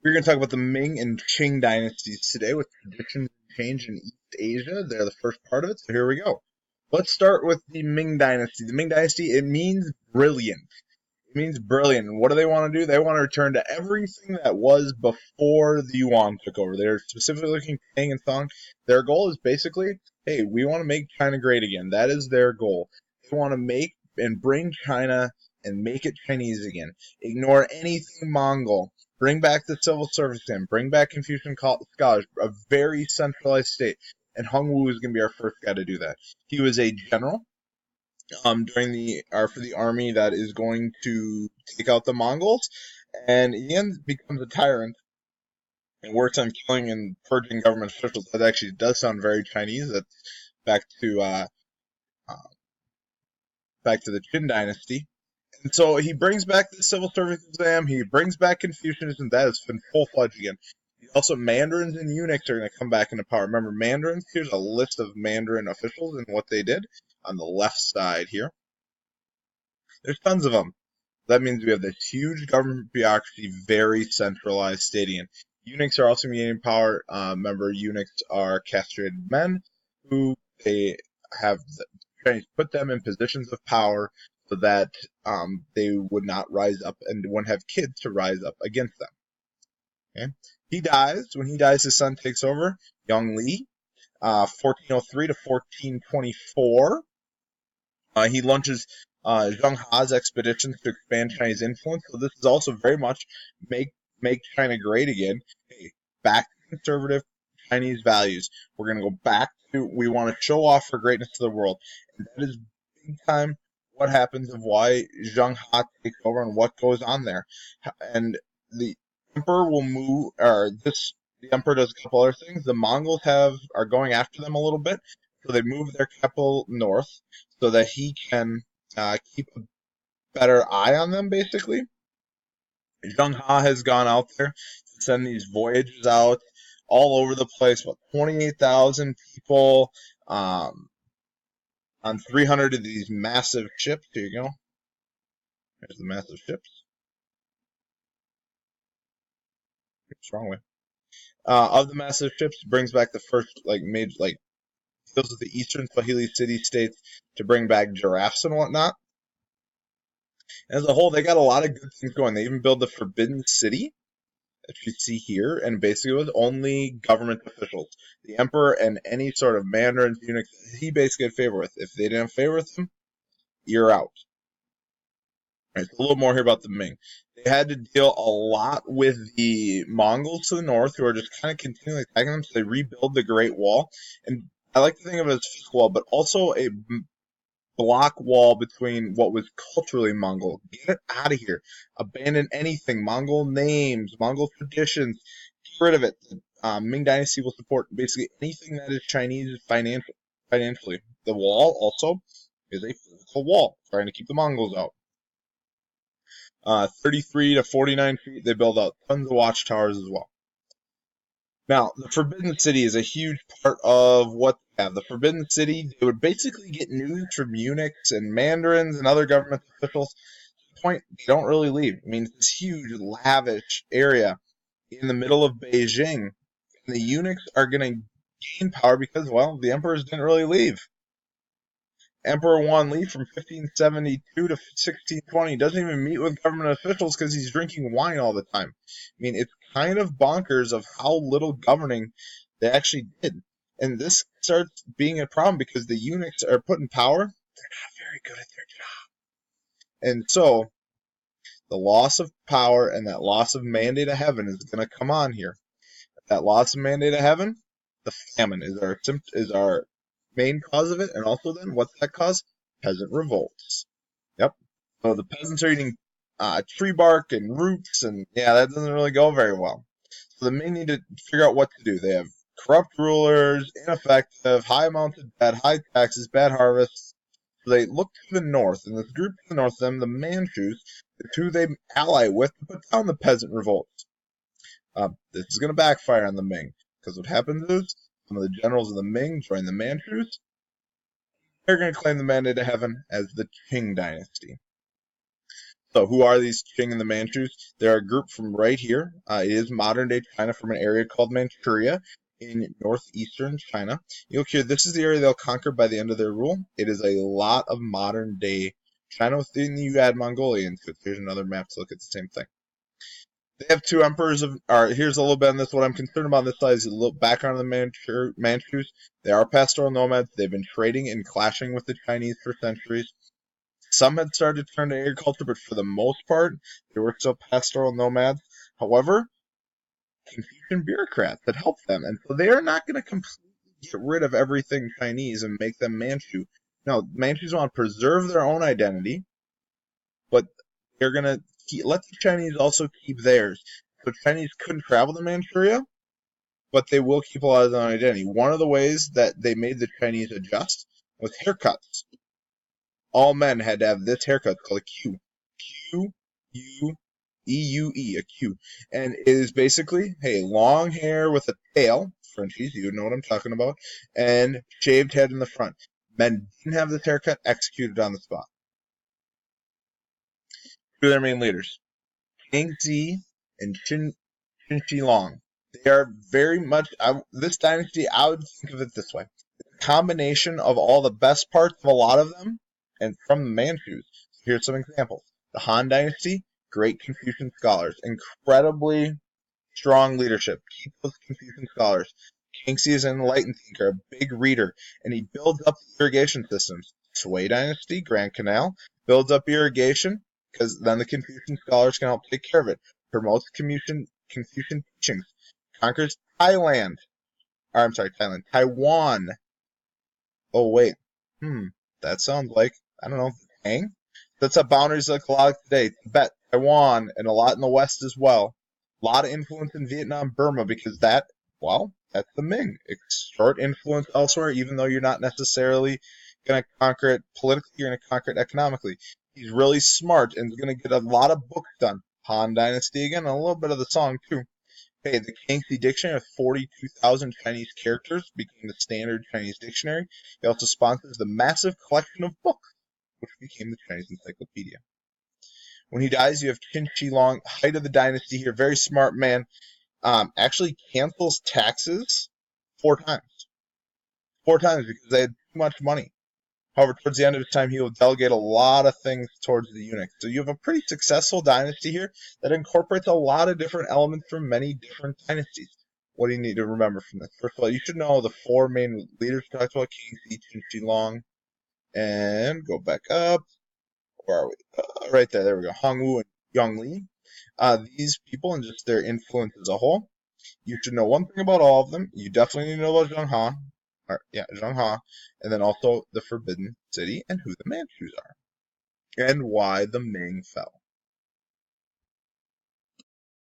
We're going to talk about the Ming and Qing dynasties today with traditions and change in East Asia. They're the first part of it, so here we go. Let's start with the Ming dynasty. The Ming dynasty, it means brilliant. It means brilliant. And what do they want to do? They want to return to everything that was before the Yuan took over. They're specifically looking at Tang and Song. Their goal is basically, hey, we want to make China great again. That is their goal. They want to make and bring China and make it Chinese again. Ignore anything Mongol. Bring back the civil service again. Bring back Confucian scholars. A very centralized state. And Hung Wu is going to be our first guy to do that. He was a general for the army that is going to take out the Mongols, and he becomes a tyrant and works on killing and purging government officials. That actually does sound very Chinese. That's back to the Qin dynasty. And so he brings back the civil service exam. He brings back Confucianism. That has been full-fledged again. Also, mandarins and eunuchs are going to come back into power. Remember, mandarins? Here's a list of mandarin officials and what they did on the left side here. There's tons of them. That means we have this huge government bureaucracy, very centralized state. Eunuchs are also gaining power. Remember, eunuchs are castrated men who they have put them in positions of power so that they would not rise up and wouldn't have kids to rise up against them. Okay? He dies. When he dies, his son takes over, Young Li, 1403 to 1424. He launches Zheng He's expeditions to expand Chinese influence. So this is also very much make China great again. Hey, back to conservative Chinese values. We're going to go back to, we want to show off our greatness to the world. And that is big time what happens of why Zheng He takes over and what goes on there. And the emperor will move, the emperor does a couple other things. The Mongols are going after them a little bit, so they move their capital north so that he can keep a better eye on them, basically. Zheng He has gone out there to send these voyages out all over the place, about 28,000 people on 300 of these massive ships. Here you go. There's the massive ships. Oops, wrong way. Of the massive ships, brings back the first major deals with the eastern Swahili city-states to bring back giraffes and whatnot. As a whole, they got a lot of good things going. They even built the Forbidden City, that you see here, and basically with only government officials. The emperor and any sort of mandarins, eunuchs, he basically had favor with. If they didn't have favor with him, you're out. Right, so a little more here about the Ming. They had to deal a lot with the Mongols to the north, who are just kind of continually attacking them, so they rebuild the Great Wall. And I like to think of it as a physical wall, but also a block wall between what was culturally Mongol. Get it out of here. Abandon anything. Mongol names, Mongol traditions. Get rid of it. The Ming Dynasty will support basically anything that is Chinese financially. The wall also is a physical wall, trying to keep the Mongols out. 33 to 49 feet, they build out tons of watchtowers as well. Now, the Forbidden City is a huge part of what they have. The Forbidden City, they would basically get news from eunuchs and mandarins and other government officials. To the point, they don't really leave. I mean, it's this huge, lavish area in the middle of Beijing. And the eunuchs are going to gain power because, well, the emperors didn't really leave. Emperor Wan Li from 1572 to 1620 doesn't even meet with government officials because he's drinking wine all the time. I mean, it's kind of bonkers of how little governing they actually did. And this starts being a problem because the eunuchs are put in power. They're not very good at their job. And so, the loss of power and that loss of mandate of heaven is going to come on here. That loss of mandate of heaven, the famine is our main cause of it, and also then, what's that cause? Peasant revolts. Yep. So the peasants are eating tree bark and roots, and yeah, that doesn't really go very well. So the Ming need to figure out what to do. They have corrupt rulers, ineffective, high amounts of debt, high taxes, bad harvests. So they look to the north, and this group to the north of them, the Manchus, is who they ally with to put down the peasant revolts. This is going to backfire on the Ming, because what happens is, some of the generals of the Ming join the Manchus. They're going to claim the mandate of heaven as the Qing dynasty. So who are these Qing and the Manchus? They're a group from right here. It is modern-day China from an area called Manchuria in northeastern China. You look here, this is the area they'll conquer by the end of their rule. It is a lot of modern-day China. Within you add Mongolia into it. Here's another map to look at the same thing. They have two emperors of. Here's a little bit on this. What I'm concerned about on this side is a little background on the Manchus. They are pastoral nomads. They've been trading and clashing with the Chinese for centuries. Some had started to turn to agriculture, but for the most part, they were still pastoral nomads. However, Confucian bureaucrats had helped them, and so they are not going to completely get rid of everything Chinese and make them Manchu. No, Manchus want to preserve their own identity, but they're going to let the Chinese also keep theirs. So Chinese couldn't travel to Manchuria, but they will keep a lot of their own identity. One of the ways that they made the Chinese adjust was haircuts. All men had to have this haircut called a Q. Q-U-E-U-E, a Q. And it is basically, hey, long hair with a tail, Frenchies, you know what I'm talking about, and shaved head in the front. Men didn't have this haircut, executed on the spot. Two of their main leaders, Qing and Qin Shi Long. They are very much, this dynasty, I would think of it this way. A combination of all the best parts of a lot of them, and from the Manchus. Here's some examples. The Han Dynasty, great Confucian scholars, incredibly strong leadership. Keep those Confucian scholars. Kingxi is an enlightened thinker, a big reader, and he builds up the irrigation systems. Sui Dynasty, Grand Canal, builds up irrigation, because then the Confucian scholars can help take care of it. Promotes Confucian teachings. Conquers Taiwan. Oh, wait. That sounds like, I don't know, Tang? Sets up boundaries like a lot of today. Tibet, Taiwan, and a lot in the West as well. A lot of influence in Vietnam, Burma, because that's the Ming. Short influence elsewhere, even though you're not necessarily going to conquer it politically, you're going to conquer it economically. He's really smart and is going to get a lot of books done. Han Dynasty again, and a little bit of the song too. Hey, the Kingxi Dictionary of 42,000 Chinese characters became the standard Chinese dictionary. He also sponsors the massive collection of books, which became the Chinese Encyclopedia. When he dies, you have Qin Shi Long, height of the dynasty here, very smart man, actually cancels taxes 4 times. 4 times because they had too much money. However, towards the end of his time, he will delegate a lot of things towards the eunuchs. So you have a pretty successful dynasty here that incorporates a lot of different elements from many different dynasties. What do you need to remember from this? First of all, you should know the 4 main leaders we talked about, Kingxi, Qin Shi Long, and go back up. Where are we? Right there. There we go. Hongwu and Yongli. These people and just their influence as a whole. You should know one thing about all of them. You definitely need to know about Zheng He, and then also the Forbidden City and who the Manchus are, and why the Ming fell.